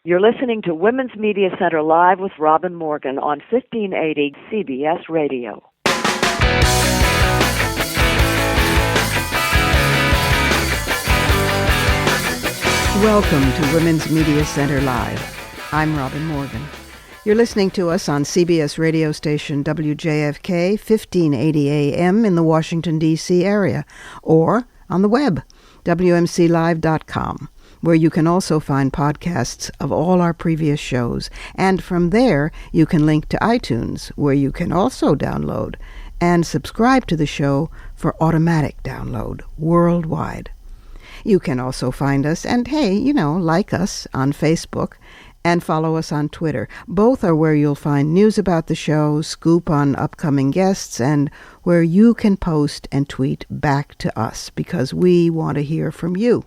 You're listening to Women's Media Center Live with Robin Morgan on 1580 CBS Radio. Welcome to Women's Media Center Live. I'm Robin Morgan. You're listening to us on CBS radio station WJFK 1580 AM in the Washington, D.C. area, or on the web, WMClive.com, where you can also find podcasts of all our previous shows. And from there, you can link to iTunes, where you can also download and subscribe to the show for automatic download worldwide. You can also find us and, hey, like us on Facebook and follow us on Twitter. Both are where you'll find news about the show, scoop on upcoming guests, and where you can post and tweet back to us because we want to hear from you.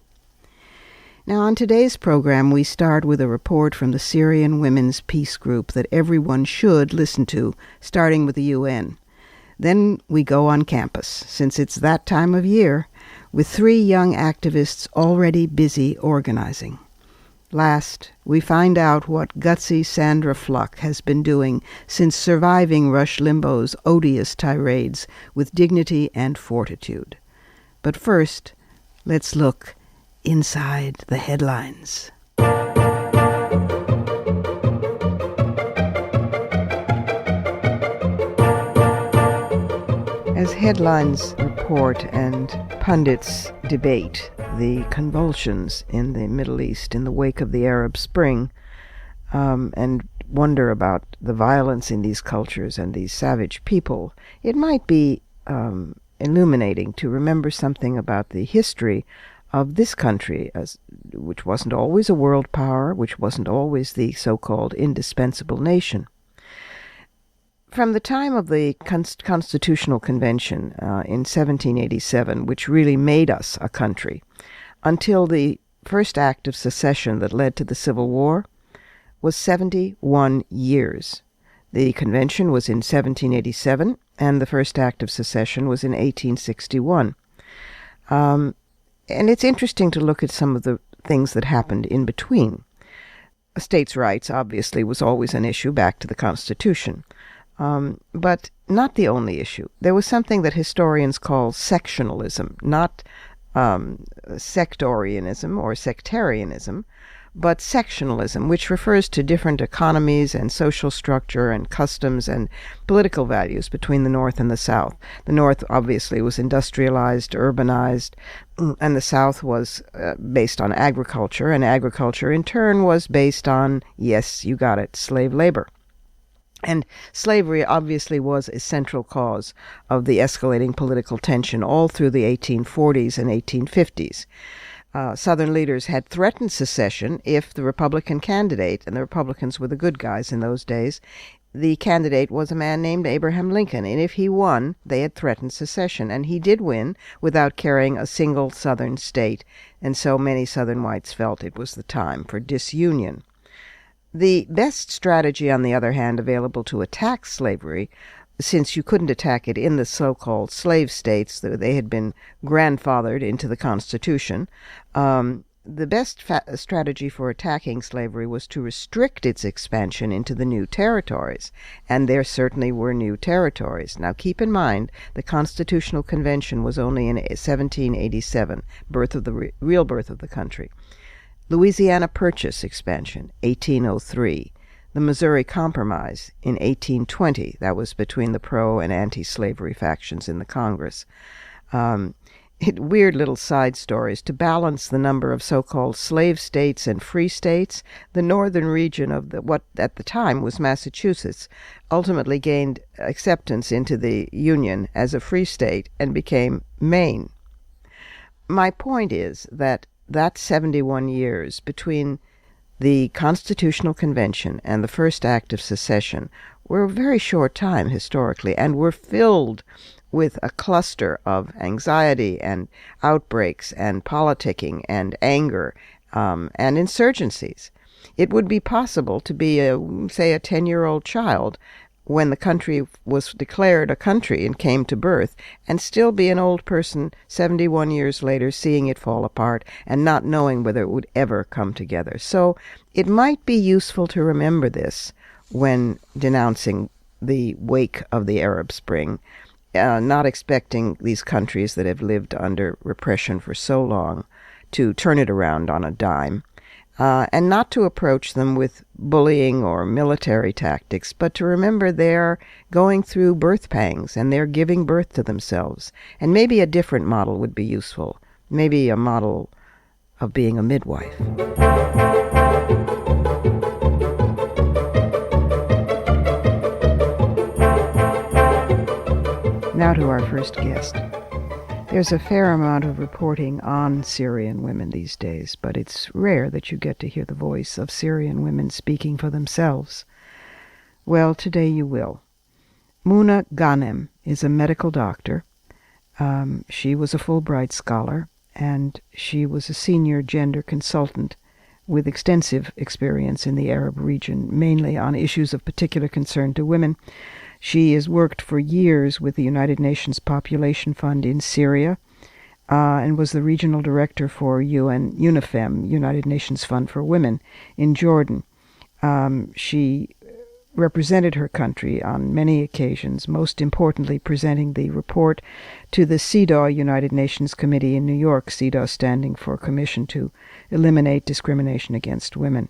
Now, on today's program, we start with a report from the Syrian Women's Peace Group that everyone should listen to, starting with the UN. Then we go on campus, since it's that time of year, with 3 young activists already busy organizing. Last, we find out what gutsy Sandra Fluke has been doing since surviving Rush Limbaugh's odious tirades with dignity and fortitude. But first, let's look inside the headlines. As headlines report and pundits debate the convulsions in the Middle East in the wake of the Arab Spring, and wonder about the violence in these cultures and these savage people, it might be illuminating to remember something about the history of this country, which wasn't always a world power, which wasn't always the so-called indispensable nation. From the time of the Constitutional Convention in 1787, which really made us a country, until the first act of secession that led to the Civil War, was 71 years. The convention was in 1787, and the first act of secession was in 1861. And it's interesting to look at some of the things that happened in between. States' rights, obviously, was always an issue back to the Constitution. But not the only issue. There was something that historians call sectionalism, not sectarianism or sectarianism, but sectionalism, which refers to different economies and social structure and customs and political values between the North and the South. The North obviously was industrialized, urbanized, and the South was based on agriculture, and agriculture in turn was based on, yes, you got it, slave labor. And slavery obviously was a central cause of the escalating political tension all through the 1840s and 1850s. Southern leaders had threatened secession if the Republican candidate, and the Republicans were the good guys in those days, the candidate was a man named Abraham Lincoln, and if he won, they had threatened secession. And he did win without carrying a single Southern state, and so many Southern whites felt it was the time for disunion. The best strategy, on the other hand, available to attack slavery, since you couldn't attack it in the so-called slave states, they had been grandfathered into the Constitution, the best strategy for attacking slavery was to restrict its expansion into the new territories, and there certainly were new territories. Now keep in mind, the Constitutional Convention was only in 1787, real birth of the country. Louisiana Purchase expansion, 1803. The Missouri Compromise in 1820. That was between the pro- and anti-slavery factions in the Congress. Weird little side stories. To balance the number of so-called slave states and free states, the northern region of what at the time was Massachusetts ultimately gained acceptance into the Union as a free state and became Maine. My point is that 71 years between the Constitutional Convention and the first act of secession were a very short time historically, and were filled with a cluster of anxiety and outbreaks and politicking and anger and insurgencies. It would be possible to be, say, a 10-year-old child when the country was declared a country and came to birth, and still be an old person 71 years later seeing it fall apart and not knowing whether it would ever come together. So it might be useful to remember this when denouncing the wake of the Arab Spring, not expecting these countries that have lived under repression for so long to turn it around on a dime. And not to approach them with bullying or military tactics, but to remember they're going through birth pangs and they're giving birth to themselves. And maybe a different model would be useful, maybe a model of being a midwife. Now to our first guest. There's a fair amount of reporting on Syrian women these days, but it's rare that you get to hear the voice of Syrian women speaking for themselves. Well, today you will. Mouna Ghanem is a medical doctor. She was a Fulbright scholar, and she was a senior gender consultant with extensive experience in the Arab region, mainly on issues of particular concern to women. She has worked for years with the United Nations Population Fund in Syria and was the regional director for UNIFEM, United Nations Fund for Women, in Jordan. She represented her country on many occasions, most importantly presenting the report to the CEDAW United Nations Committee in New York, CEDAW standing for Commission to Eliminate Discrimination Against Women.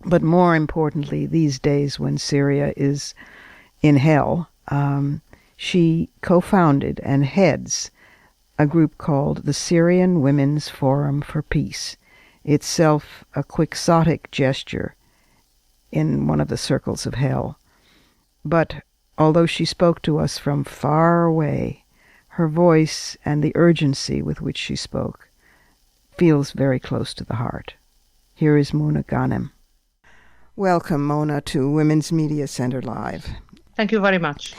But more importantly, these days when Syria is in hell, she co-founded and heads a group called the Syrian Women's Forum for Peace, itself a quixotic gesture in one of the circles of hell. But although she spoke to us from far away, her voice and the urgency with which she spoke feels very close to the heart. Here is Mouna Ghanem. Welcome, Mouna, to Women's Media Center Live. Thank you very much.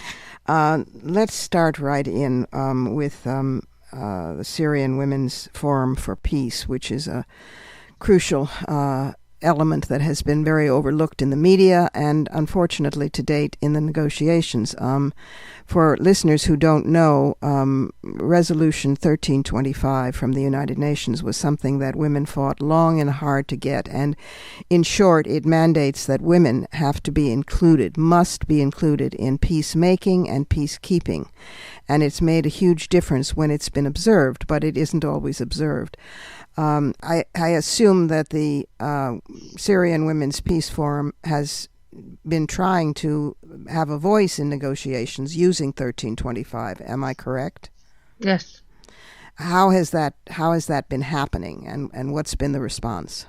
Let's start right in with the Syrian Women's Forum for Peace, which is a crucial element that has been very overlooked in the media and, unfortunately, to date in the negotiations. For listeners who don't know, Resolution 1325 from the United Nations was something that women fought long and hard to get. And in short, it mandates that women have to be included, must be included in peacemaking and peacekeeping. And it's made a huge difference when it's been observed, but it isn't always observed. I assume that the Syrian Women's Peace Forum has been trying to have a voice in negotiations using 1325. Am I correct? Yes. How has that been happening, and what's been the response?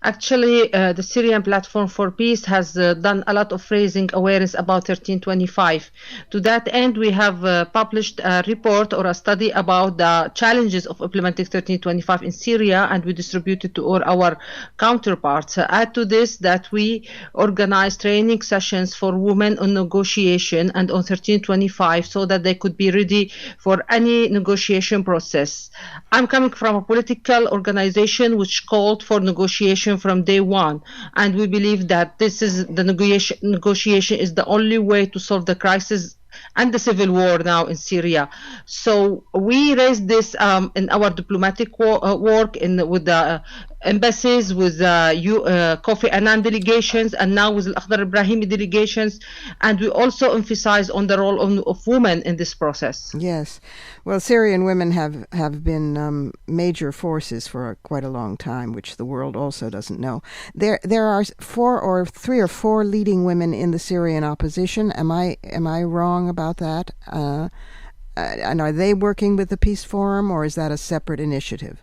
Actually, the Syrian Platform for Peace has done a lot of raising awareness about 1325. To that end, we have published a report or a study about the challenges of implementing 1325 in Syria, and we distributed to all our counterparts. Add to this that we organized training sessions for women on negotiation and on 1325 so that they could be ready for any negotiation process. I'm coming from a political organization which called for negotiation from day one, and we believe that this is the negotiation is the only way to solve the crisis and the civil war now in Syria. So we raised this in our diplomatic work with the embassies, with Kofi Annan delegations, and now with Al-Akhdar Ibrahimi delegations, and we also emphasize on the role of women in this process. Yes. Well, Syrian women have been major forces for quite a long time, which the world also doesn't know. There are three or four leading women in the Syrian opposition. Am I wrong about that? And are they working with the Peace Forum, or is that a separate initiative?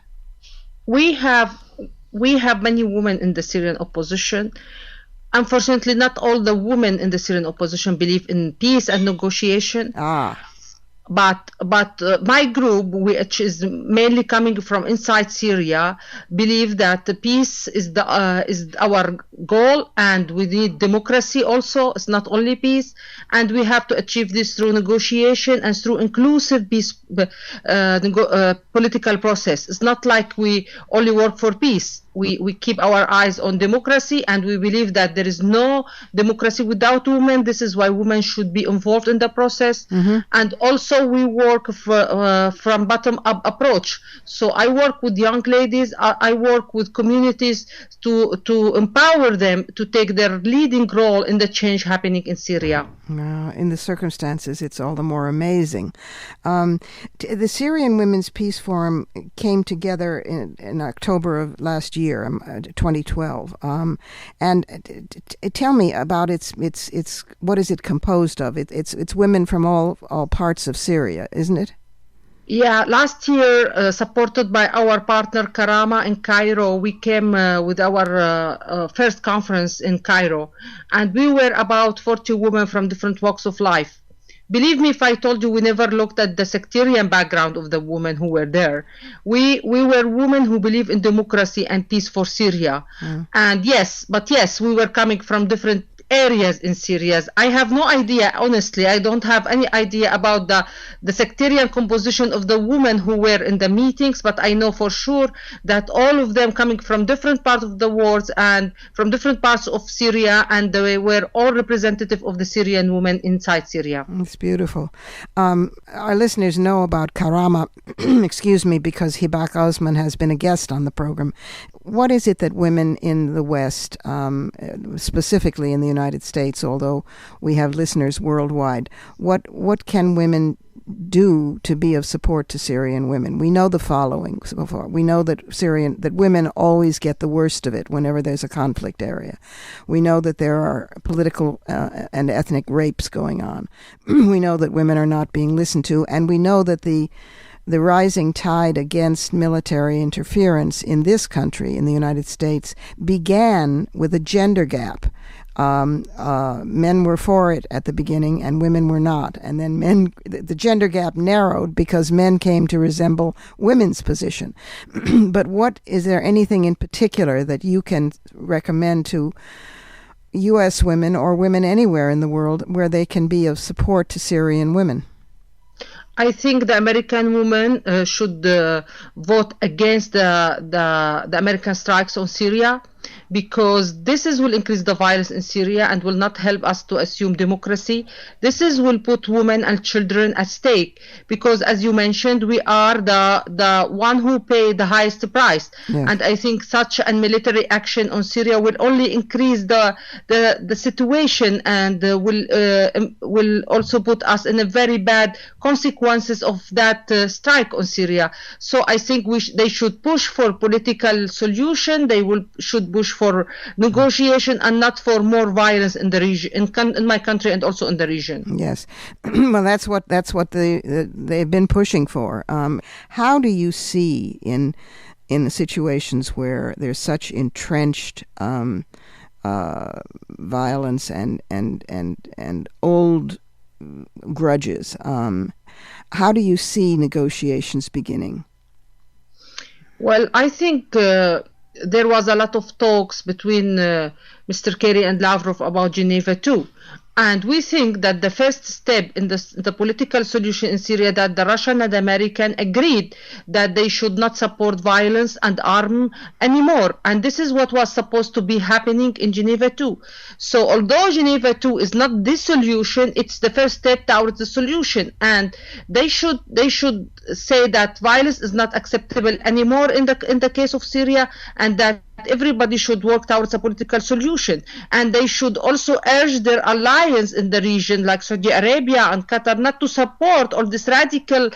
We have many women in the Syrian opposition. Unfortunately, not all the women in the Syrian opposition believe in peace and negotiation. But my group, which is mainly coming from inside Syria, believe that the peace is our goal, and we need democracy also. It's not only peace, and we have to achieve this through negotiation and through inclusive peace political process. It's not like we only work for peace. we keep our eyes on democracy, and we believe that there is no democracy without women. This is why women should be involved in the process. And also we work from bottom up approach. So I work with young ladies, I work with communities to empower them to take their leading role in the change happening in Syria. In the circumstances, it's all the more amazing. The Syrian Women's Peace Forum came together in October of last year, 2012. And tell me about its what is it composed of? It's women from all parts of Syria, isn't it? Yeah, last year, supported by our partner Karama in Cairo, we came with our first conference in Cairo, and we were about 40 women from different walks of life. Believe me if I told you we never looked at the sectarian background of the women who were there. We were women who believe in democracy and peace for Syria. And yes, we were coming from different areas in Syria. I have no idea, honestly, I don't have any idea about the sectarian composition of the women who were in the meetings, but I know for sure that all of them coming from different parts of the world and from different parts of Syria, and they were all representative of the Syrian women inside Syria. It's beautiful. Our listeners know about Karama, excuse me, because Hibak Osman has been a guest on the program. What is it that women in the West, specifically in the United States, although we have listeners worldwide, what can women do to be of support to Syrian women? We know the following so far. We know that women always get the worst of it whenever there's a conflict area. We know that there are political and ethnic rapes going on. We know that women are not being listened to, and we know that the rising tide against military interference in this country, in the United States, began with a gender gap. Men were for it at the beginning and women were not. And then the gender gap narrowed because men came to resemble women's position. But is there anything in particular that you can recommend to U.S. women or women anywhere in the world where they can be of support to Syrian women? I think the American women should vote against the American strikes on Syria, because this will increase the violence in Syria and will not help us to assume democracy. This will put women and children at stake, because as you mentioned, we are the one who pay the highest price. Yes. And I think such a military action on Syria will only increase the situation and will also put us in a very bad consequences of that strike on Syria. So I think they should push for political solution. They should push for negotiation and not for more violence in the region, in my country and also in the region. Yes, well, that's what they've been pushing for. How do you see in the situations where there's such entrenched violence and old grudges? How do you see negotiations beginning? Well, I think there was a lot of talks between Mr. Kerry and Lavrov about Geneva too. And we think that the first step in the political solution in Syria, that the Russian and American agreed that they should not support violence and arm anymore. And this is what was supposed to be happening in Geneva too. So although Geneva too is not the solution, it's the first step towards the solution. And they should say that violence is not acceptable anymore in the case of Syria, and that everybody should work towards a political solution. And they should also urge their alliance in the region, like Saudi Arabia and Qatar, not to support all these radical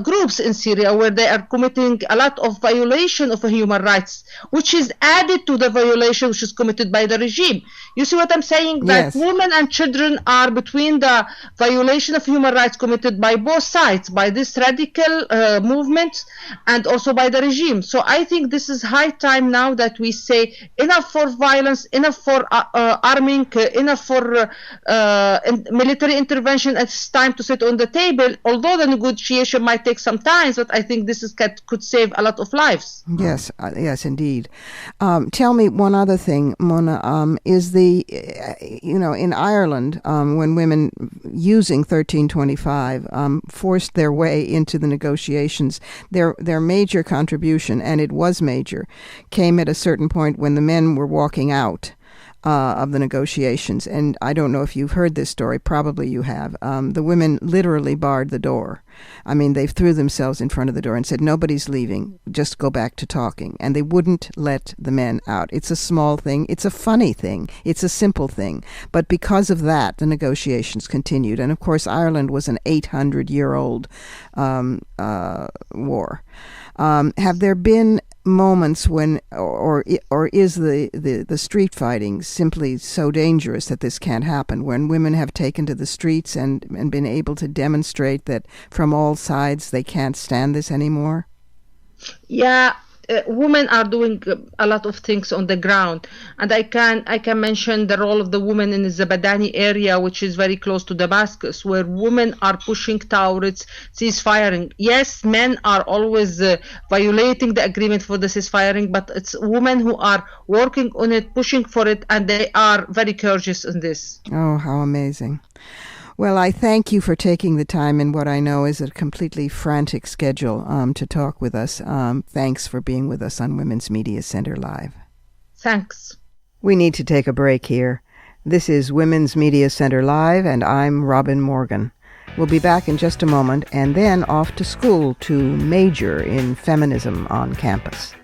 groups in Syria, where they are committing a lot of violation of human rights, which is added to the violation which is committed by the regime. You see what I'm saying? Yes. That women and children are between the violation of human rights committed by both sides, by this radical movement and also by the regime. So I think this is high time now that we say enough for violence, enough for arming, enough for military intervention. It's time to sit on the table, although the negotiation might take some time, but I think this could save a lot of lives. Yes, yes, indeed. Tell me one other thing, Mouna, is in Ireland, when women using 1325 forced their way into the negotiations, their major contribution, and it was major, came came at a certain point when the men were walking out of the negotiations. And I don't know if you've heard this story. Probably you have. The women literally barred the door. I mean, they threw themselves in front of the door and said, nobody's leaving. Just go back to talking. And they wouldn't let the men out. It's a small thing. It's a funny thing. It's a simple thing. But because of that, the negotiations continued. And, of course, Ireland was an 800-year-old war. Have there been moments when, or is the street fighting simply so dangerous that this can't happen, when women have taken to the streets and been able to demonstrate that from all sides they can't stand this anymore? Yeah, women are doing a lot of things on the ground, and I can mention the role of the women in the Zabadani area, which is very close to Damascus, where women are pushing towards ceasefiring. Yes, men are always violating the agreement for the ceasefiring, but it's women who are working on it, pushing for it, and they are very courageous in this. Oh, how amazing. Well, I thank you for taking the time in what I know is a completely frantic schedule to talk with us. Thanks for being with us on Women's Media Center Live. Thanks. We need to take a break here. This is Women's Media Center Live, and I'm Robin Morgan. We'll be back in just a moment, and then off to school to major in feminism on campus.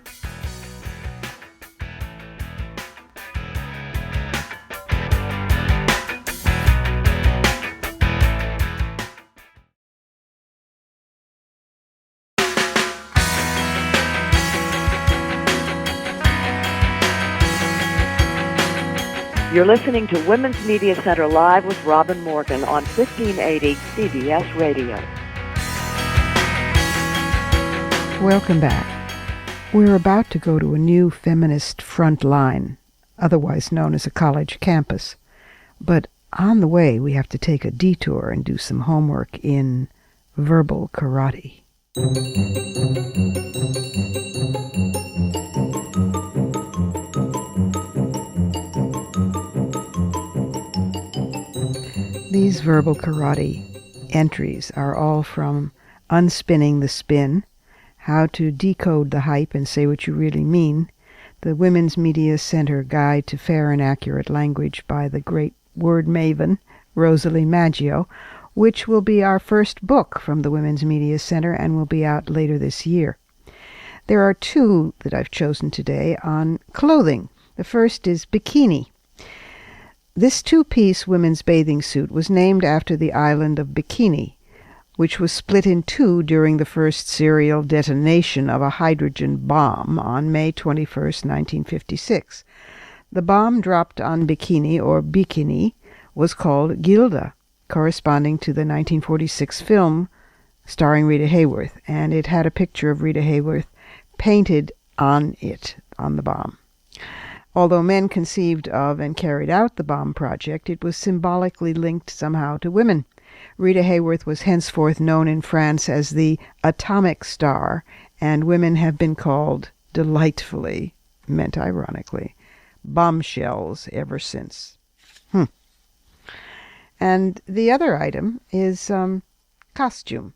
You're listening to Women's Media Center Live with Robin Morgan on 1580 CBS Radio. Welcome back. We're about to go to a new feminist front line, otherwise known as a college campus. But on the way, we have to take a detour and do some homework in verbal karate. These verbal karate entries are all from Unspinning the Spin, How to Decode the Hype and Say What You Really Mean, the Women's Media Center Guide to Fair and Accurate Language by the great word maven, Rosalie Maggio, which will be our first book from the Women's Media Center and will be out later this year. There are two that I've chosen today on clothing. The first is bikini. This two-piece women's bathing suit was named after the island of Bikini, which was split in two during the first serial detonation of a hydrogen bomb on May 21, 1956. The bomb dropped on Bikini, or Bikini, was called Gilda, corresponding to the 1946 film starring Rita Hayworth, and it had a picture of Rita Hayworth painted on it, on the bomb. Although men conceived of and carried out the bomb project, it was symbolically linked somehow to women. Rita Hayworth was henceforth known in France as the atomic star, and women have been called, delightfully, meant ironically, bombshells ever since. And the other item is costume.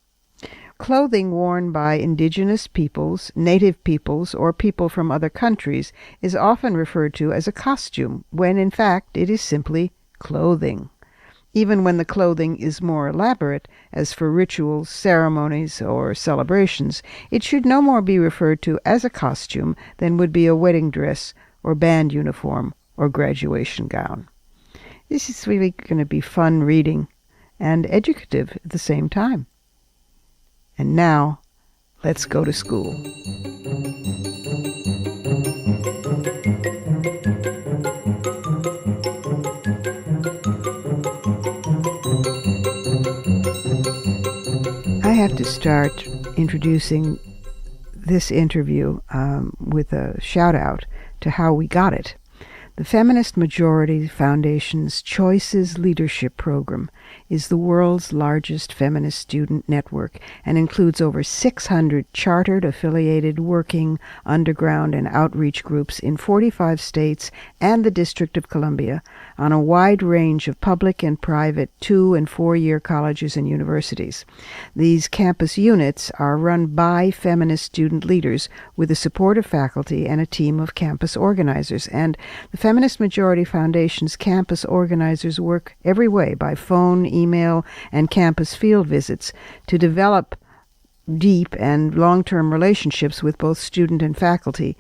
Clothing worn by indigenous peoples, native peoples, or people from other countries is often referred to as a costume, when in fact it is simply clothing. Even when the clothing is more elaborate, as for rituals, ceremonies, or celebrations, it should no more be referred to as a costume than would be a wedding dress, or band uniform, or graduation gown. This is really going to be fun reading and educative at the same time. And now, let's go to school. I have to start introducing this interview with a shout-out to how we got it. The Feminist Majority Foundation's Choices Leadership Program is the world's largest feminist student network and includes over 600 chartered, affiliated, working, underground, and outreach groups in 45 states and the District of Columbia on a wide range of public and private 2- and 4-year colleges and universities. These campus units are run by feminist student leaders with the support of faculty and a team of campus organizers. And the Feminist Majority Foundation's campus organizers work every way by phone, email, and campus field visits to develop deep and long-term relationships with both student and faculty.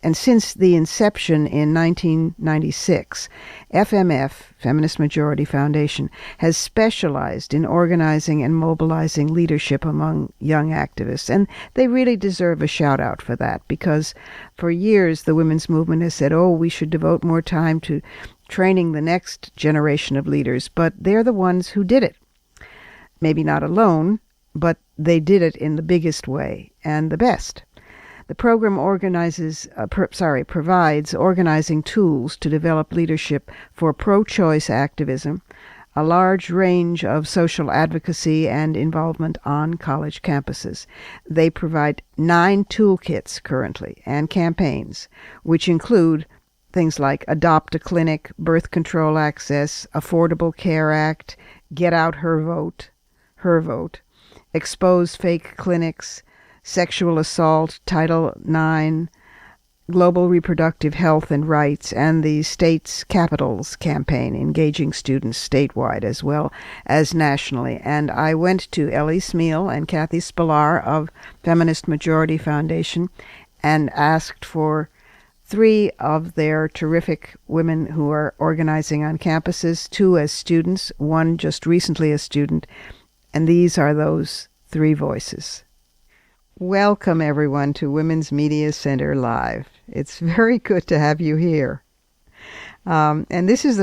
And since the inception in 1996, FMF, Feminist Majority Foundation, has specialized in organizing and mobilizing leadership among young activists. And they really deserve a shout-out for that, because for years the women's movement has said, oh, we should devote more time to training the next generation of leaders. But they're the ones who did it. Maybe not alone, but they did it in the biggest way and the best. The program provides organizing tools to develop leadership for pro-choice activism, a large range of social advocacy and involvement on college campuses. They provide 9 toolkits currently and campaigns, which include things like Adopt a Clinic, Birth Control Access, Affordable Care Act, Get Out Her Vote, Expose Fake Clinics, Sexual Assault, Title IX, Global Reproductive Health and Rights, and the State's Capitals campaign, engaging students statewide as well as nationally. And I went to Ellie Smeal and Kathy Spillar of Feminist Majority Foundation and asked for 3 of their terrific women who are organizing on campuses, 2 as students, 1 just recently a student, and these are those 3 voices. Welcome, everyone, to Women's Media Center Live. It's very good to have you here. And this is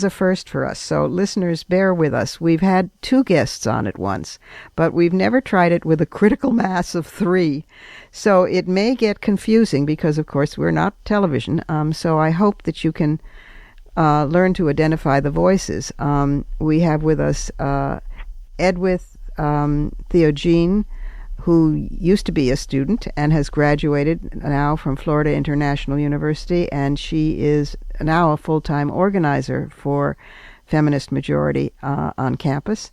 a first for us, so listeners, bear with us. We've had 2 guests on at once, but we've never tried it with a critical mass of 3. So it may get confusing because, of course, we're not television. So I hope that you can learn to identify the voices. We have with us Edwith Theogene, who used to be a student and has graduated now from Florida International University, and she is now a full-time organizer for Feminist Majority on campus.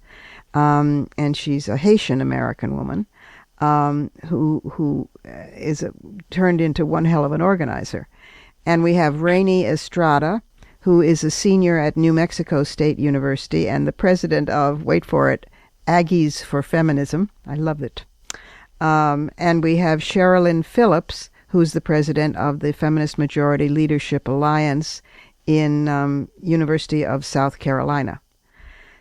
And she's a Haitian-American woman who is turned into one hell of an organizer. And we have Rainey Estrada, who is a senior at New Mexico State University and the president of, wait for it, Aggies for Feminism. I love it. And we have Sherilyn Phillips, who's the president of the Feminist Majority Leadership Alliance in University of South Carolina.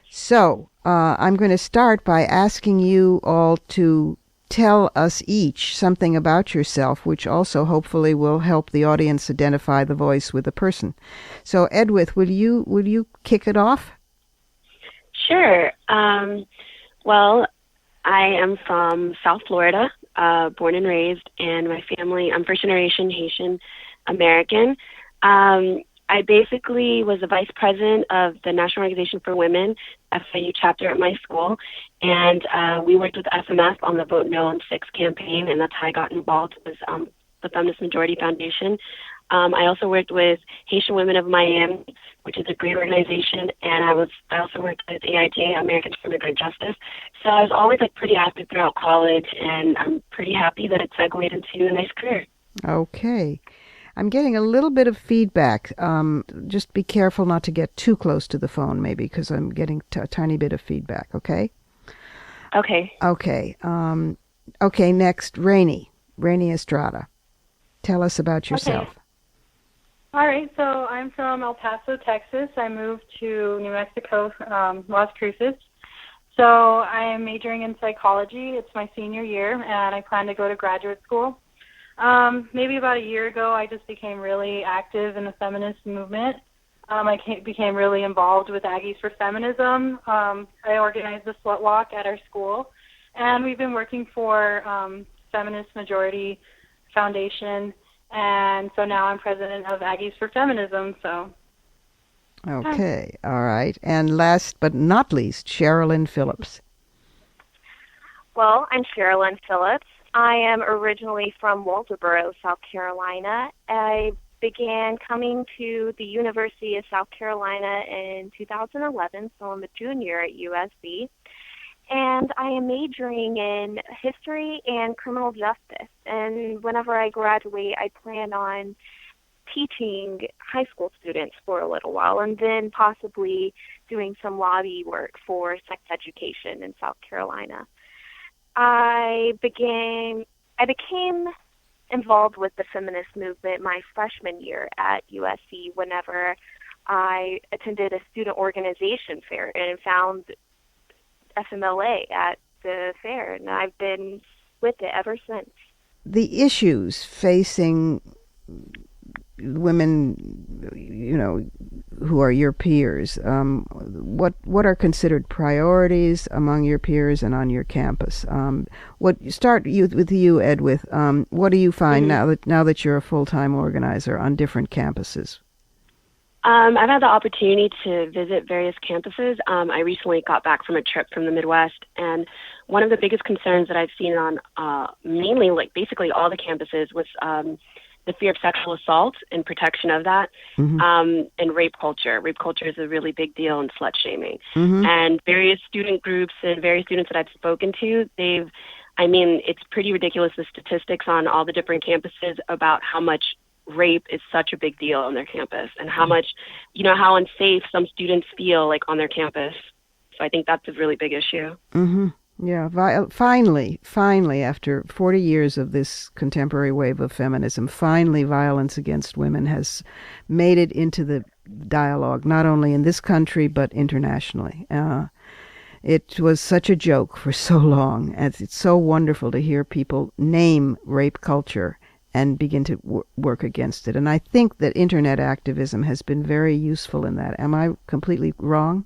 So I'm going to start by asking you all to tell us each something about yourself, which also hopefully will help the audience identify the voice with the person. So Edwith, will you kick it off? Sure. Well, I am from South Florida, born and raised, and my family, I'm first-generation Haitian American. I basically was the vice president of the National Organization for Women, FIU chapter at my school, and we worked with FMF on the Vote No on 6 campaign, and that's how I got involved with the Feminist Majority Foundation. I also worked with Haitian Women of Miami, which is a great organization, and I also worked with AIJ, Americans for Immigrant Justice. So I was always pretty active throughout college, and I'm pretty happy that it segued into a nice career. Okay. I'm getting a little bit of feedback. Just be careful not to get too close to the phone, maybe, because I'm getting a tiny bit of feedback, okay? Okay. Okay. Okay, next, Rainey Estrada. Tell us about yourself. Okay. All right, so I'm from El Paso, Texas. I moved to New Mexico, Las Cruces. So I am majoring in psychology. It's my senior year, and I plan to go to graduate school. Maybe about a year ago, I just became really active in the feminist movement. I became really involved with Aggies for Feminism. I organized the Slut Walk at our school, and we've been working for Feminist Majority Foundation And so now I'm president of Aggies for Feminism. So. Okay, all right. And last but not least, Sherilyn Phillips. Well, I'm Sherilyn Phillips. I am originally from Walterboro, South Carolina. I began coming to the University of South Carolina in 2011, so I'm a junior at USC. And I am majoring in history and criminal justice. And whenever I graduate, I plan on teaching high school students for a little while and then possibly doing some lobby work for sex education in South Carolina. I became involved with the feminist movement my freshman year at USC whenever I attended a student organization fair and found FMLA at the fair, and I've been with it ever since. The issues facing women, who are your peers, what are considered priorities among your peers and on your campus? Start with you, Edwith. What do you find now that you're a full-time organizer on different campuses? I've had the opportunity to visit various campuses. I recently got back from a trip from the Midwest, and one of the biggest concerns that I've seen on mainly, basically all the campuses was the fear of sexual assault and protection of that, and rape culture. Rape culture is a really big deal in slut shaming. And various student groups and various students that I've spoken to, it's pretty ridiculous, the statistics on all the different campuses about how much rape is such a big deal on their campus and how much, how unsafe some students feel on their campus. So I think that's a really big issue. Yeah, finally, after 40 years of this contemporary wave of feminism, finally violence against women has made it into the dialogue, not only in this country, but internationally. It was such a joke for so long, and it's so wonderful to hear people name rape culture and begin to work against it. And I think that internet activism has been very useful in that. Am I completely wrong?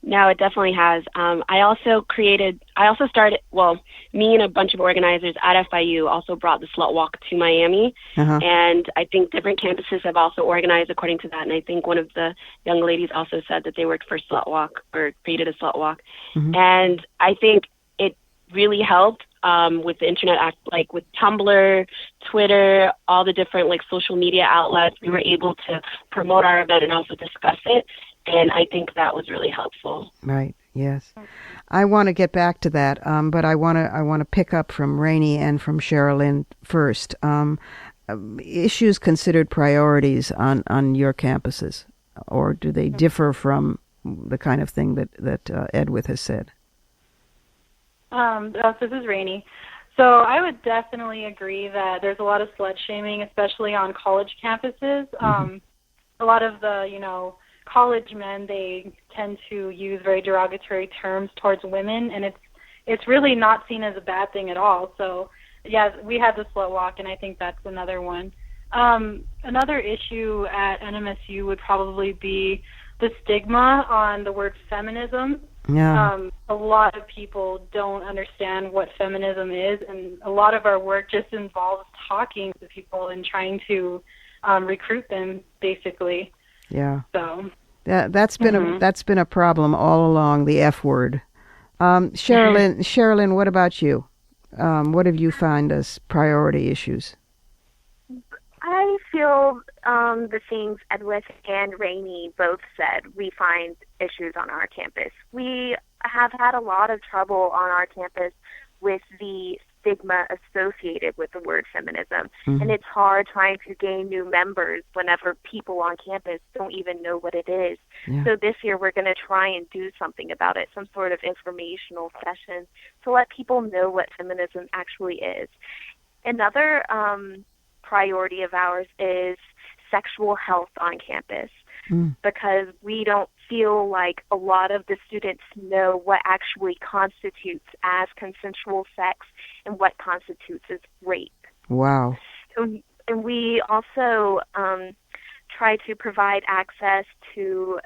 No, it definitely has. I also started, me and a bunch of organizers at FIU also brought the Slut Walk to Miami. And I think different campuses have also organized according to that. And I think one of the young ladies also said that they worked for Slut Walk or created a Slut Walk. And I think it really helped with the internet, with Tumblr, Twitter, all the different social media outlets. We were able to promote our event and also discuss it. And I think that was really helpful. Right. Yes. I want to get back to that, but I want to pick up from Rainey and from Sherilyn first. Issues considered priorities on your campuses, or do they differ from the kind of thing that Edwith has said? This is Rainey. So I would definitely agree that there's a lot of slut shaming, especially on college campuses. A lot of the, college men, they tend to use very derogatory terms towards women, and it's really not seen as a bad thing at all. So, yeah, we had the Slut Walk, and I think that's another one. Another issue at NMSU would probably be the stigma on the word feminism. Yeah. A lot of people don't understand what feminism is, and a lot of our work just involves talking to people and trying to recruit them, basically. Yeah. So that's been a problem all along, the F word. Sherilyn, what about you? What have you found as priority issues? I feel the things Edwith and Rainey both said we find issues on our campus. We have had a lot of trouble on our campus with the stigma associated with the word feminism. And it's hard trying to gain new members whenever people on campus don't even know what it is. Yeah. So this year we're going to try and do something about it, some sort of informational session to let people know what feminism actually is. Another priority of ours is sexual health on campus, because we don't feel like a lot of the students know what actually constitutes as consensual sex and what constitutes as rape. Wow. And we also try to provide access to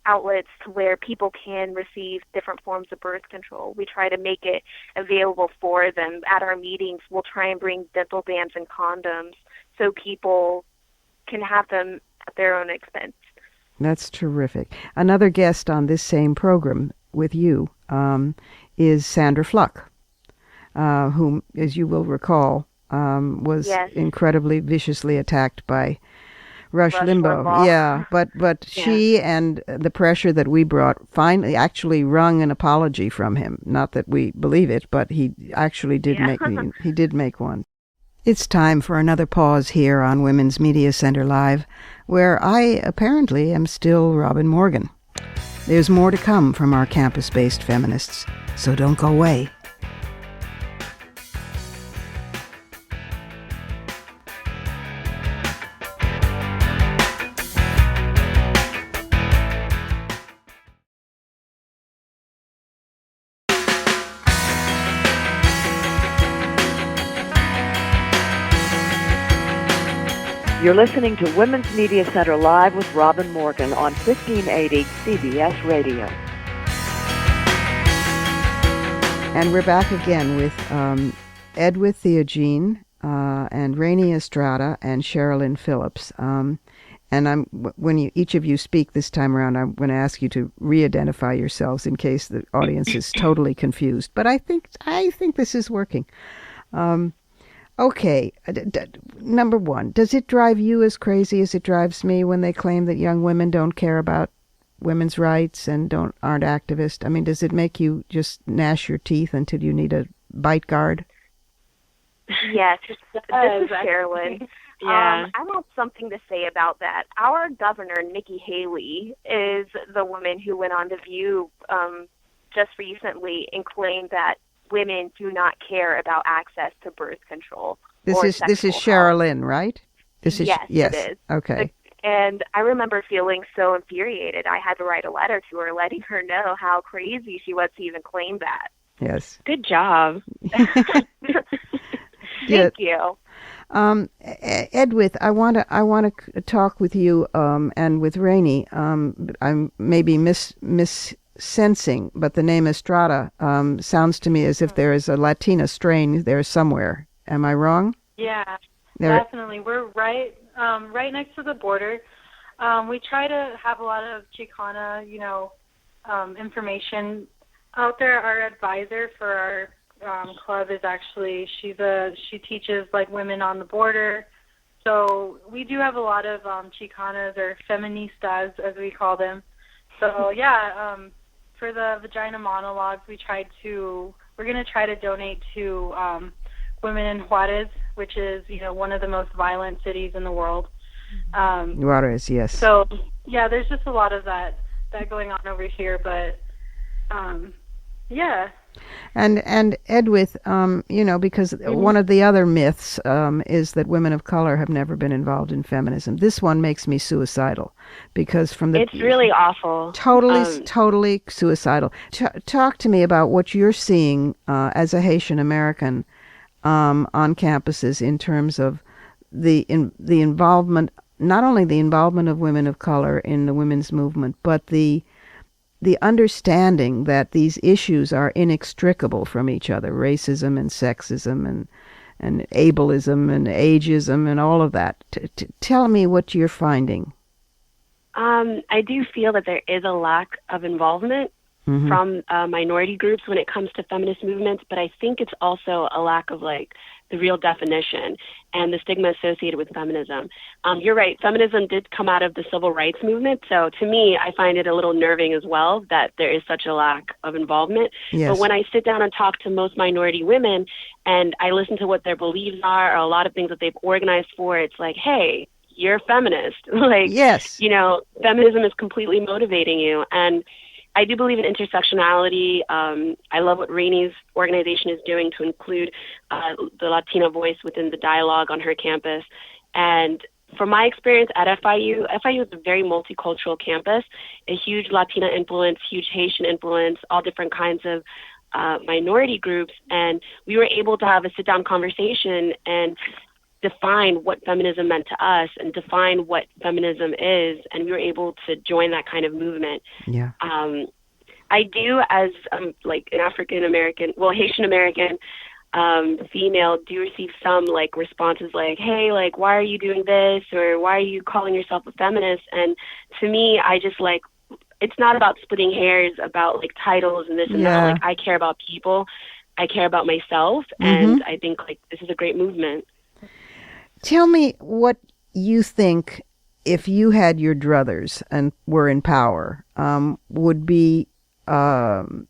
outlets to where people can receive different forms of birth control. We try to make it available for them. At our meetings, we'll try and bring dental dams and condoms so people can have them at their own expense. That's terrific. Another guest on this same program with you is Sandra Fluke, whom, as you will recall, was incredibly viciously attacked by Rush Limbaugh. Yeah, but she and the pressure that we brought finally actually wrung an apology from him. Not that we believe it, but he actually did make one. It's time for another pause here on Women's Media Center Live, where I apparently am still Robin Morgan. There's more to come from our campus-based feminists, so don't go away. You're listening to Women's Media Center Live with Robin Morgan on 1580 CBS Radio. And we're back again with Edwith Theogene and Rainey Estrada and Sherilyn Phillips. And when each of you speak this time around, I'm going to ask you to re-identify yourselves in case the audience is totally confused. But I think this is working. Okay, number one, does it drive you as crazy as it drives me when they claim that young women don't care about women's rights and aren't activists? I mean, does it make you just gnash your teeth until you need a bite guard? Yes, this is Sherilyn. Yeah. I have something to say about that. Our governor, Nikki Haley, is the woman who went on The View just recently and claimed that women do not care about access to birth control. This is Sherilyn, right? Yes, it is. Okay. And I remember feeling so infuriated. I had to write a letter to her letting her know how crazy she was to even claim that. Yes. Good job. Thank you. Edwith, I want to talk with you and with Rainey. I'm maybe missensing, but the name Estrada sounds to me as if there is a Latina strain there somewhere. Am I wrong? Yeah, definitely. We're right next to the border. We try to have a lot of Chicana, information out there. Our advisor for our club is actually she teaches like women on the border. So we do have a lot of Chicanas or feministas as we call them. So for the vagina monologues, we're going to try to donate to women in Juarez, which is one of the most violent cities in the world. Juarez, yes. So there's just a lot of that going on over here, but And Edwith, because one of the other myths is that women of color have never been involved in feminism. This one makes me suicidal because it's really awful. Totally suicidal. Talk to me about what you're seeing as a Haitian American on campuses in terms of the involvement, not only the involvement of women of color in the women's movement, but the understanding that these issues are inextricable from each other, racism and sexism and ableism and ageism and all of that. Tell me what you're finding. I do feel that there is a lack of involvement from minority groups when it comes to feminist movements, but I think it's also a lack of the real definition and the stigma associated with feminism. You're right, feminism did come out of the civil rights movement, so to me, I find it a little nerving as well that there is such a lack of involvement. Yes. But when I sit down and talk to most minority women and I listen to what their beliefs are or a lot of things that they've organized for, it's like, hey, you're a feminist. Yes. Feminism is completely motivating you. And I do believe in intersectionality. I love what Rainey's organization is doing to include the Latina voice within the dialogue on her campus. And from my experience at FIU is a very multicultural campus, a huge Latina influence, huge Haitian influence, all different kinds of minority groups. And we were able to have a sit-down conversation and define what feminism meant to us and define what feminism is, and we were able to join that kind of movement. Yeah. I do, as like an African American, well, Haitian American female, do receive some like responses like, hey, like, why are you doing this, or why are you calling yourself a feminist? And to me, I just like, it's not about splitting hairs about like titles and this and that. Like, I care about people, I care about myself, and I think like this is a great movement. Tell me what you think, if you had your druthers and were in power, would be the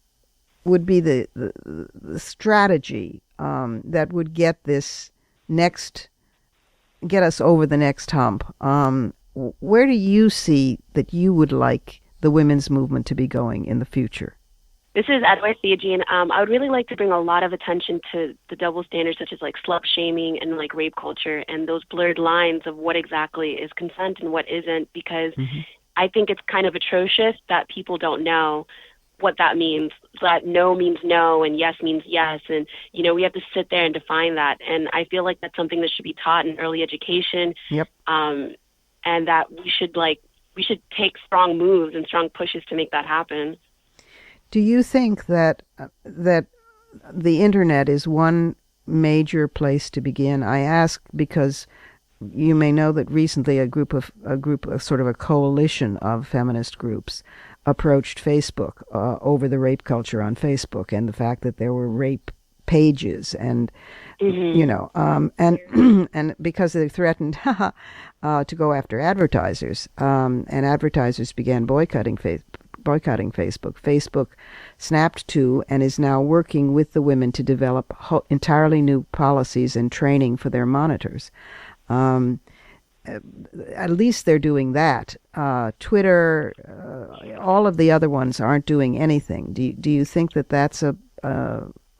strategy that would get us over the next hump. Where do you see that you would like the women's movement to be going in the future? This is Edward Theogene. I would really like to bring a lot of attention to the double standards, such as like slut shaming and like rape culture, and those blurred lines of what exactly is consent and what isn't, because I think it's kind of atrocious that people don't know what that means, that no means no and yes means yes. And, you know, we have to sit there and define that. And I feel like that's something that should be taught in early education. Yep. And that we should take strong moves and strong pushes to make that happen. Do you think that the internet is one major place to begin? I ask because you may know that recently a sort of a coalition of feminist groups approached Facebook over the rape culture on Facebook and the fact that there were rape pages and you know and because they threatened to go after advertisers, and advertisers began boycotting Facebook. Facebook snapped to and is now working with the women to develop entirely new policies and training for their monitors. At least they're doing that. Twitter, all of the other ones aren't doing anything. Do you think that that's a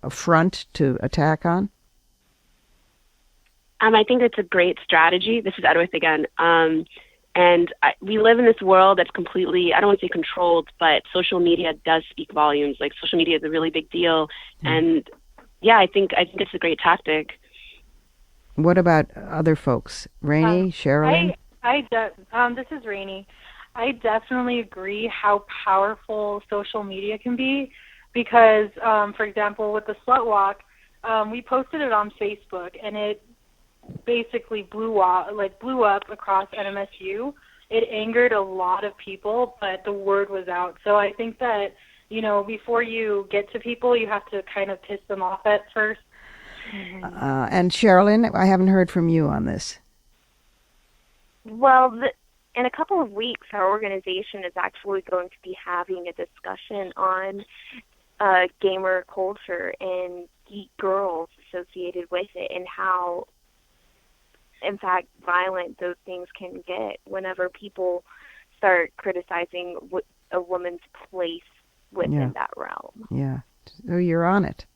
front to attack on? I think it's a great strategy. This is Edwith again. And we live in this world that's completely, I don't want to say controlled, but social media does speak volumes. Like, social media is a really big deal. And yeah, I think it's a great tactic. What about other folks? Rainey, Sherilyn? This is Rainey. I definitely agree how powerful social media can be because, for example, with the Slut Walk, we posted it on Facebook, and it basically blew up across NMSU. It angered a lot of people, but the word was out. So I think that, you know, before you get to people, you have to kind of piss them off at first. And Sherilyn, I haven't heard from you on this. Well, in a couple of weeks, our organization is actually going to be having a discussion on gamer culture and geek girls associated with it, and how, in fact, violent those things can get whenever people start criticizing a woman's place within that realm. Yeah. So you're on it.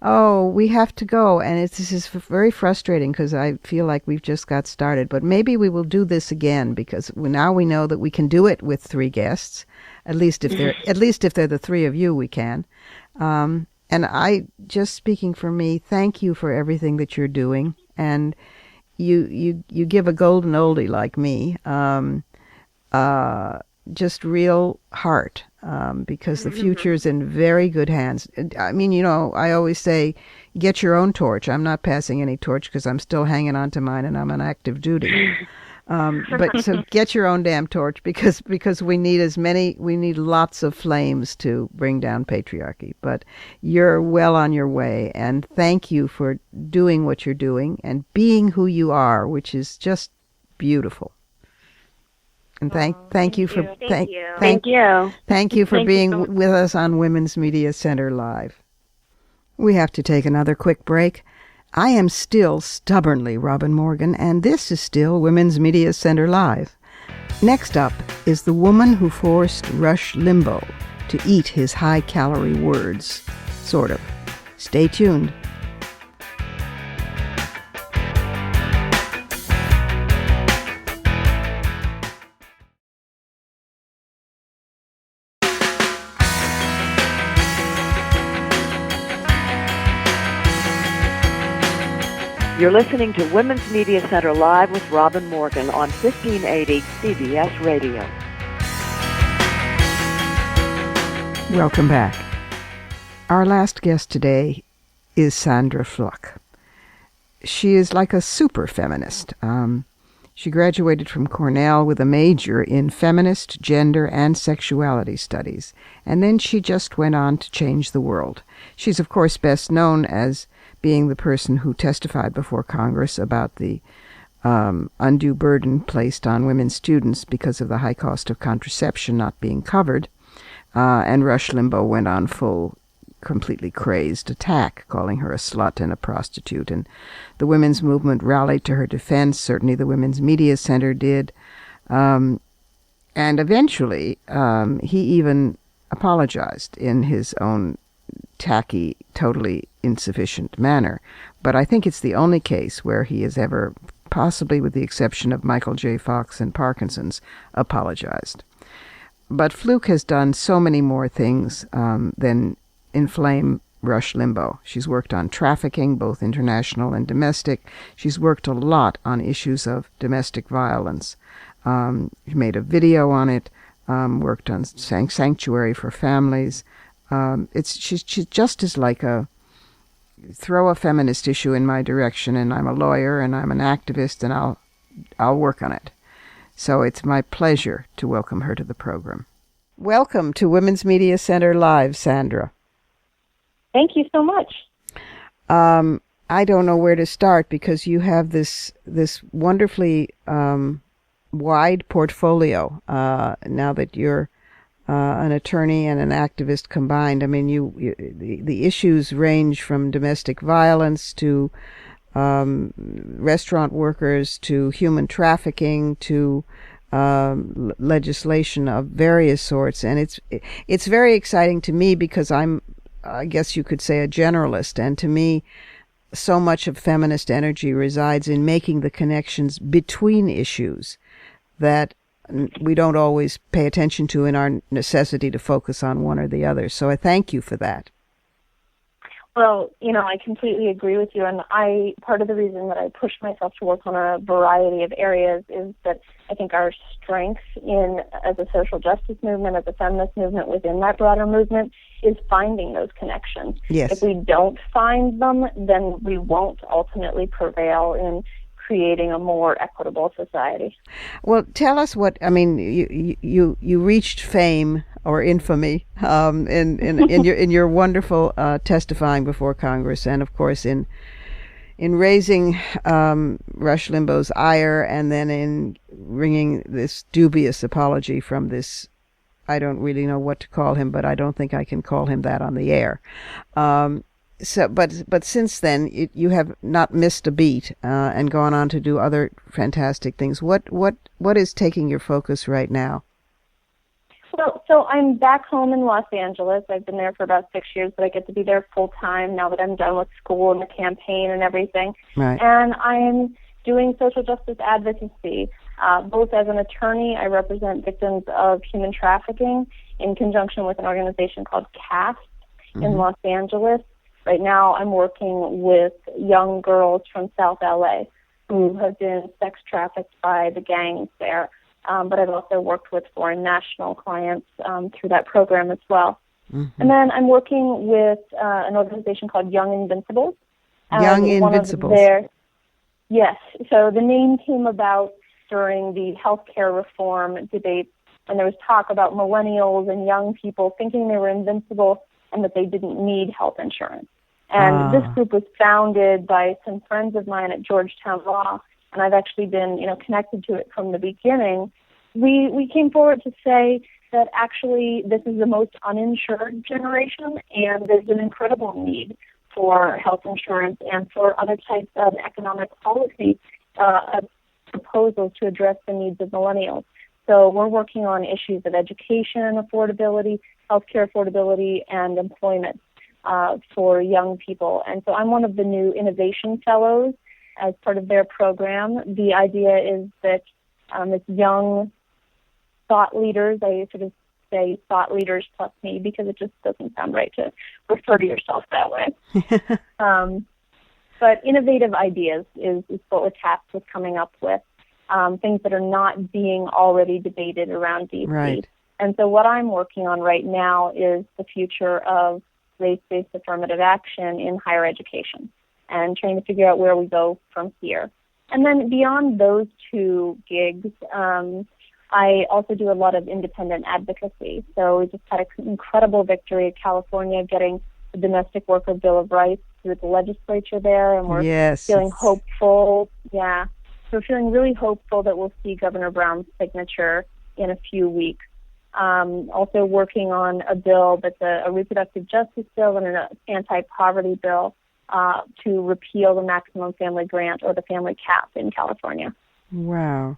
Oh, we have to go, and this is very frustrating because I feel like we've just got started. But maybe we will do this again because now we know that we can do it with 3 guests. At least if they're the 3 of you, we can. And I, just speaking for me, thank you for everything that you're doing, and you give a golden oldie like me. Just real heart, because the future's in very good hands. I mean, you know, I always say, get your own torch. I'm not passing any torch because I'm still hanging on to mine and I'm on active duty. But so get your own damn torch because we need lots of flames to bring down patriarchy. But you're well on your way, and thank you for doing what you're doing and being who you are, which is just beautiful. And thank you for being with us on Women's Media Center Live. We have to take another quick break. I am still stubbornly Robin Morgan, and this is still Women's Media Center Live. Next up is the woman who forced Rush Limbaugh to eat his high-calorie words. Sort of. Stay tuned. You're listening to Women's Media Center Live with Robin Morgan on 1580 CBS Radio. Welcome back. Our last guest today is Sandra Fluke. She is like a super feminist. She graduated from Cornell with a major in feminist, gender, and sexuality studies, and then she just went on to change the world. She's, of course, best known as being the person who testified before Congress about the undue burden placed on women students because of the high cost of contraception not being covered, and Rush Limbaugh went on full completely crazed attack, calling her a slut and a prostitute. And the women's movement rallied to her defense. Certainly the Women's Media Center did. And eventually, he even apologized in his own tacky, totally insufficient manner. But I think it's the only case where he has ever, possibly with the exception of Michael J. Fox and Parkinson's, apologized. But Fluke has done so many more things than inflame Rush Limbaugh. She's worked on trafficking, both international and domestic. She's worked a lot on issues of domestic violence. She made a video on it, worked on sanctuary for families. She's just as like throw a feminist issue in my direction, and I'm a lawyer and I'm an activist, and I'll work on it. So it's my pleasure to welcome her to the program. Welcome to Women's Media Center Live, Sandra. Thank you so much. I don't know where to start because you have this wonderfully wide portfolio now that you're an attorney and an activist combined. I mean, the issues range from domestic violence to restaurant workers to human trafficking to legislation of various sorts, and it's very exciting to me because I guess you could say a generalist, and to me so much of feminist energy resides in making the connections between issues that we don't always pay attention to in our necessity to focus on one or the other. So I thank you for that. Well, I completely agree with you, and part of the reason that I push myself to work on a variety of areas is that I think our strength as a social justice movement, as a feminist movement within that broader movement, is finding those connections. Yes. If we don't find them, then we won't ultimately prevail in creating a more equitable society. Well, tell us you reached fame or infamy in your wonderful testifying before Congress, and of course in raising Rush Limbaugh's ire, and then in bringing this dubious apology from this, I don't really know what to call him, but I don't think I can call him that on the air. But since then, you have not missed a beat and gone on to do other fantastic things. What is taking your focus right now? Well, so I'm back home in Los Angeles. I've been there for about 6 years, but I get to be there full time now that I'm done with school and the campaign and everything. Right. And I'm doing social justice advocacy. Both as an attorney, I represent victims of human trafficking in conjunction with an organization called CAST in Los Angeles. Right now, I'm working with young girls from South LA who have been sex trafficked by the gangs there. But I've also worked with foreign national clients through that program as well. And then I'm working with an organization called Young Invincibles. Young Invincibles. Yes. So the name came about during the healthcare reform debate when there was talk about millennials and young people thinking they were invincible and that they didn't need health insurance. And this group was founded by some friends of mine at Georgetown Law, and I've actually been, connected to it from the beginning. We came forward to say that actually this is the most uninsured generation, and there's an incredible need for health insurance and for other types of economic policy proposals to address the needs of millennials. So we're working on issues of education affordability, healthcare affordability, and employment for young people. And so I'm one of the new innovation fellows as part of their program. The idea is that it's young thought leaders. I sort of say thought leaders plus me because it just doesn't sound right to refer to yourself that way. But innovative ideas is what we're tasked with coming up with, things that are not being already debated around D.C. Right. And so what I'm working on right now is the future of race-based affirmative action in higher education and trying to figure out where we go from here. And then beyond those two gigs, I also do a lot of independent advocacy. So we just had an incredible victory in California getting the Domestic Worker Bill of Rights through the legislature there, and we're feeling hopeful. Yeah, so we're feeling really hopeful that we'll see Governor Brown's signature in a few weeks. Also working on a bill that's a reproductive justice bill and an anti-poverty bill to repeal the maximum family grant or the family cap in California. Wow.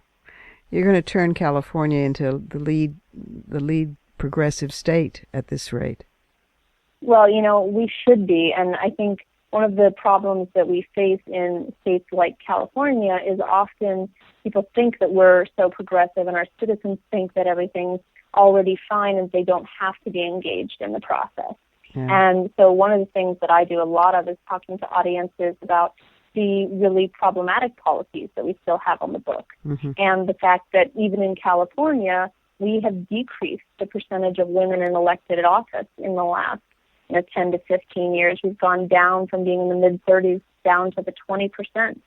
You're going to turn California into the lead progressive state at this rate. Well, we should be, and I think one of the problems that we face in states like California is often people think that we're so progressive and our citizens think that everything's already fine and they don't have to be engaged in the process. Yeah. And so one of the things that I do a lot of is talking to audiences about the really problematic policies that we still have on the book. Mm-hmm. And the fact that even in California, we have decreased the percentage of women in elected office in the last 10 to 15 years. We've gone down from being in the mid-30s down to the 20%.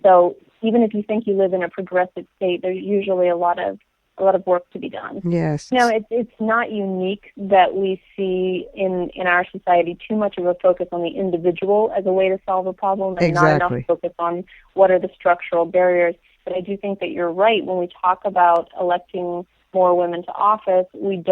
So even if you think you live in a progressive state, there's usually a lot of work to be done. Yes. It's not unique that we see in our society too much of a focus on the individual as a way to solve a problem and not enough focus on what are the structural barriers. But I do think that you're right. When we talk about electing more women to office, we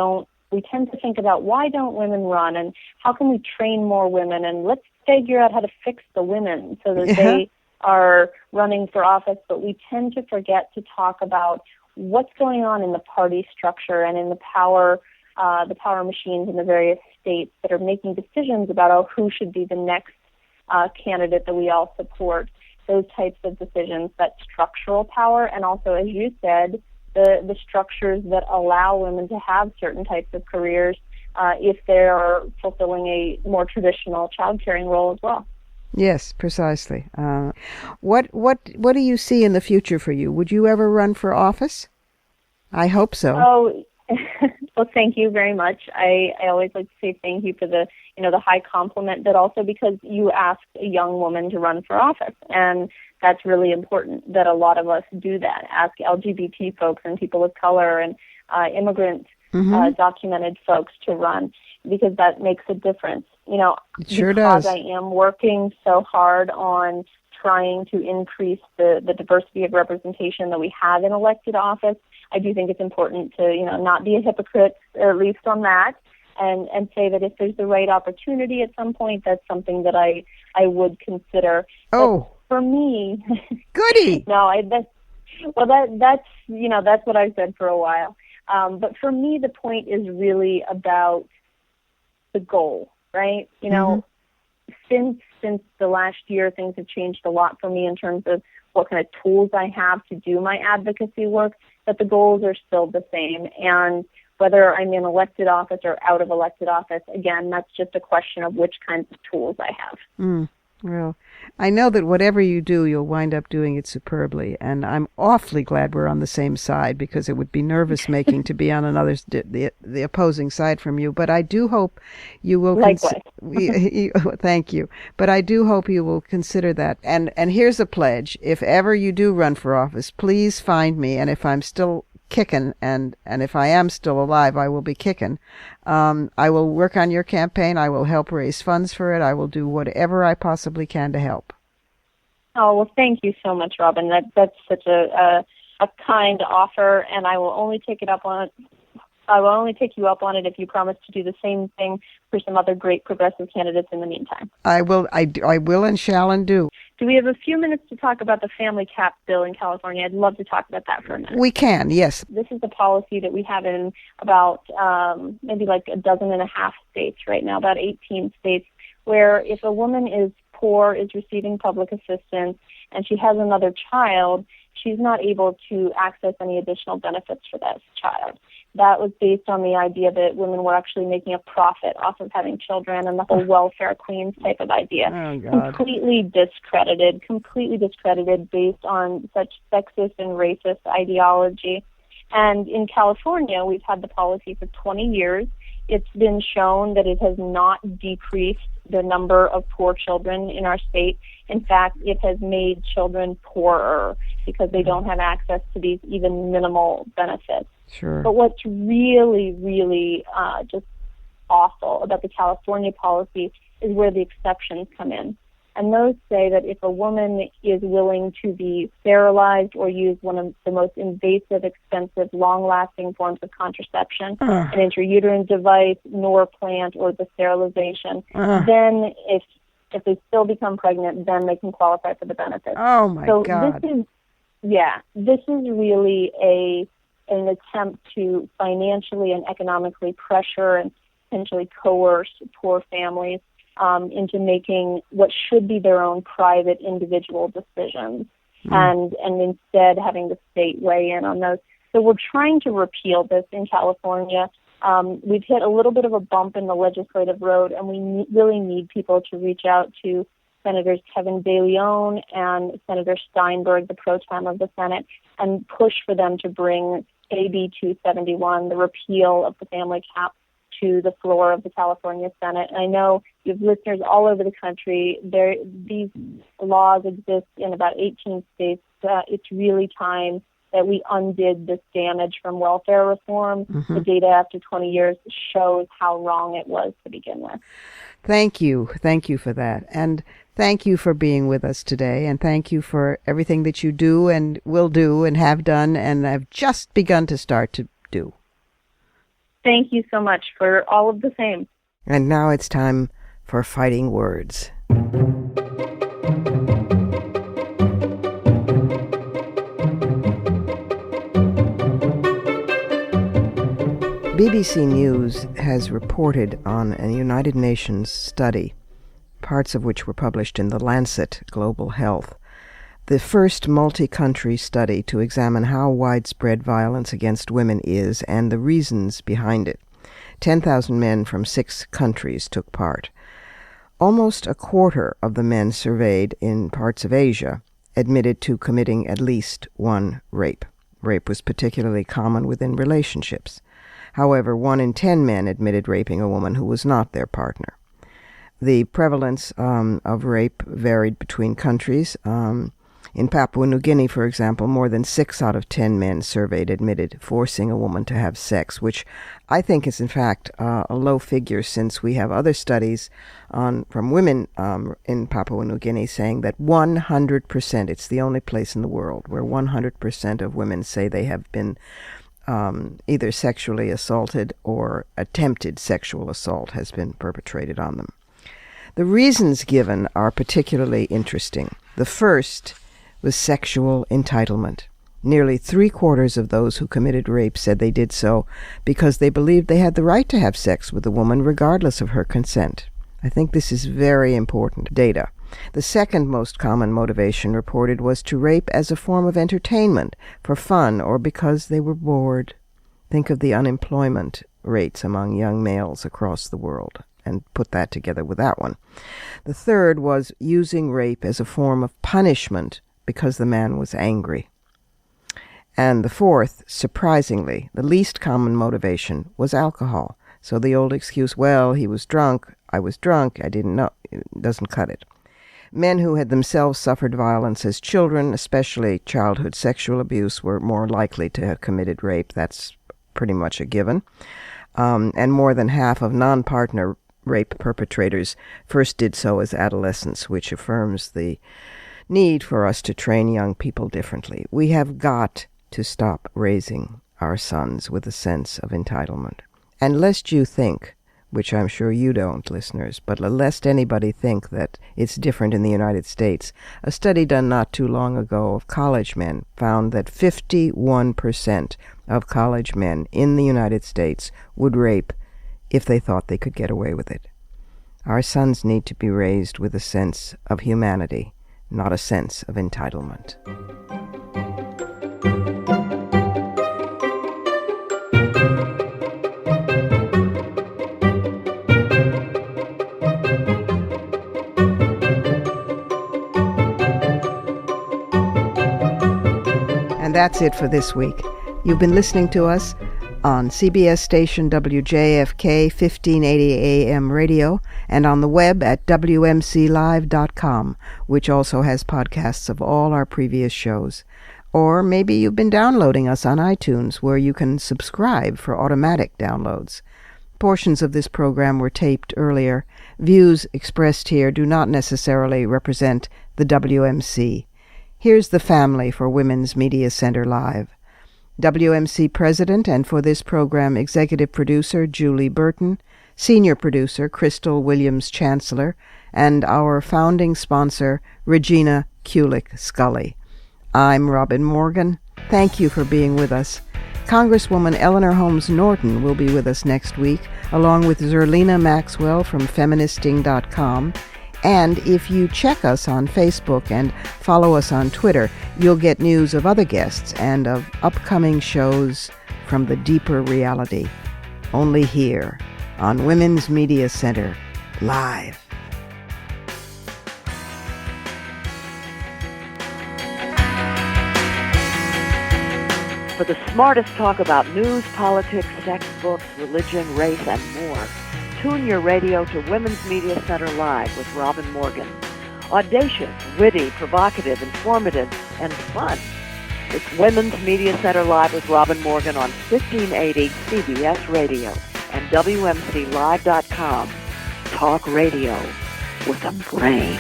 tend to think about why don't women run and how can we train more women, and let's figure out how to fix the women so that they are running for office. But we tend to forget to talk about what's going on in the party structure and in the power machines in the various states that are making decisions about who should be the next candidate that we all support. Those types of decisions, that structural power, and also, as you said, the structures that allow women to have certain types of careers if they're fulfilling a more traditional child-caring role as well. Yes, precisely. What do you see in the future for you? Would you ever run for office? I hope so. Oh, well, thank you very much. I always like to say thank you for the high compliment, but also because you asked a young woman to run for office, and that's really important that a lot of us do that. Ask LGBT folks and people of color and immigrant documented folks to run, because that makes a difference. It sure because does. I am working so hard on trying to increase the diversity of representation that we have in elected office, I do think it's important to, not be a hypocrite, or at least on that, and say that if there's the right opportunity at some point, that's something that I would consider. Oh. But for me, goody. that's what I've said for a while. But for me, the point is really about the goal, right? Since the last year, things have changed a lot for me in terms of what kind of tools I have to do my advocacy work, but the goals are still the same. And whether I'm in elected office or out of elected office, again, that's just a question of which kinds of tools I have. Well, I know that whatever you do, you'll wind up doing it superbly, and I'm awfully glad we're on the same side, because it would be nervous-making to be on the opposing side from you. But I do hope you will. Likewise. Thank you. But I do hope you will consider that. And here's a pledge: if ever you do run for office, please find me, and if I'm still kicking, and if I am still alive, I will be kicking. I will work on your campaign. I will help raise funds for it. I will do whatever I possibly can to help. Oh, well, thank you so much, Robin. That's such a kind offer, and I will only take it up on it. I will only take you up on it if you promise to do the same thing for some other great progressive candidates in the meantime. I will and shall and do. Do we have a few minutes to talk about the family cap bill in California? I'd love to talk about that for a minute. We can, yes. This is a policy that we have in about maybe like a dozen and a half states right now, about 18 states, where if a woman is poor, is receiving public assistance, and she has another child, she's not able to access any additional benefits for that child. That was based on the idea that women were actually making a profit off of having children, and the whole welfare queens type of idea. Oh, God. Completely discredited based on such sexist and racist ideology. And in California, we've had the policy for 20 years. It's been shown that it has not decreased the number of poor children in our state. In fact, it has made children poorer because they don't have access to these even minimal benefits. Sure. But what's really, really just awful about the California policy is where the exceptions come in. And those say that if a woman is willing to be sterilized or use one of the most invasive, expensive, long-lasting forms of contraception, an intrauterine device, Norplant, or the sterilization, then if they still become pregnant, then they can qualify for the benefits. Oh, my God. This is really an attempt to financially and economically pressure and potentially coerce poor families into making what should be their own private individual decisions, and instead having the state weigh in on those. So we're trying to repeal this in California. We've hit a little bit of a bump in the legislative road, and we really need people to reach out to Senators Kevin De Leon and Senator Steinberg, the pro tem of the Senate, and push for them to bring AB 271, the repeal of the family cap, to the floor of the California Senate. And I know you have listeners all over the country. These laws exist in about 18 states. It's really time that we undid this damage from welfare reform. The data after 20 years shows how wrong it was to begin with. Thank you. Thank you for that. And thank you for being with us today. And thank you for everything that you do and will do and have done and have just begun to start to do. Thank you so much for all of the same. And now it's time for Fighting Words. BBC News has reported on a United Nations study, parts of which were published in The Lancet Global Health, the first multi-country study to examine how widespread violence against women is and the reasons behind it. 10,000 men from 6 countries took part. Almost a quarter of the men surveyed in parts of Asia admitted to committing at least one rape. Rape was particularly common within relationships. However, 1 in 10 men admitted raping a woman who was not their partner. The prevalence of rape varied between countries. In Papua New Guinea, for example, more than 6 out of 10 men surveyed admitted forcing a woman to have sex, which I think is, in fact, a low figure, since we have other studies from women in Papua New Guinea saying that 100%, it's the only place in the world where 100% of women say they have been either sexually assaulted or attempted sexual assault has been perpetrated on them. The reasons given are particularly interesting. The first was sexual entitlement. Nearly 3/4 of those who committed rape said they did so because they believed they had the right to have sex with a woman regardless of her consent. I think this is very important data. The second most common motivation reported was to rape as a form of entertainment, for fun, or because they were bored. Think of the unemployment rates among young males across the world, and put that together with that one. The third was using rape as a form of punishment because the man was angry. And the fourth, surprisingly, the least common motivation was alcohol. So the old excuse, well, he was drunk, I was drunk, I didn't know, doesn't cut it. Men who had themselves suffered violence as children, especially childhood sexual abuse, were more likely to have committed rape. That's pretty much a given. And more than half of non-partner rape perpetrators first did so as adolescents, which affirms the need for us to train young people differently. We have got to stop raising our sons with a sense of entitlement. And lest you think, which I'm sure you don't, listeners, but lest anybody think that it's different in the United States, a study done not too long ago of college men found that 51% of college men in the United States would rape if they thought they could get away with it. Our sons need to be raised with a sense of humanity, not a sense of entitlement. And that's it for this week. You've been listening to us on CBS station WJFK 1580 AM radio and on the web at WMClive.com, which also has podcasts of all our previous shows. Or maybe you've been downloading us on iTunes, where you can subscribe for automatic downloads. Portions of this program were taped earlier. Views expressed here do not necessarily represent the WMC. Here's the family for Women's Media Center Live. WMC President and for this program Executive Producer Julie Burton, Senior Producer Crystal Williams-Chancellor, and our founding sponsor Regina Kulik-Scully. I'm Robin Morgan. Thank you for being with us. Congresswoman Eleanor Holmes Norton will be with us next week, along with Zerlina Maxwell from Feministing.com. And if you check us on Facebook and follow us on Twitter, you'll get news of other guests and of upcoming shows from the deeper reality. Only here on Women's Media Center Live. For the smartest talk about news, politics, sex, books, religion, race, and more, tune your radio to Women's Media Center Live with Robin Morgan. Audacious, witty, provocative, informative, and fun. It's Women's Media Center Live with Robin Morgan on 1580 CBS Radio and WMClive.com. Talk radio with a brain.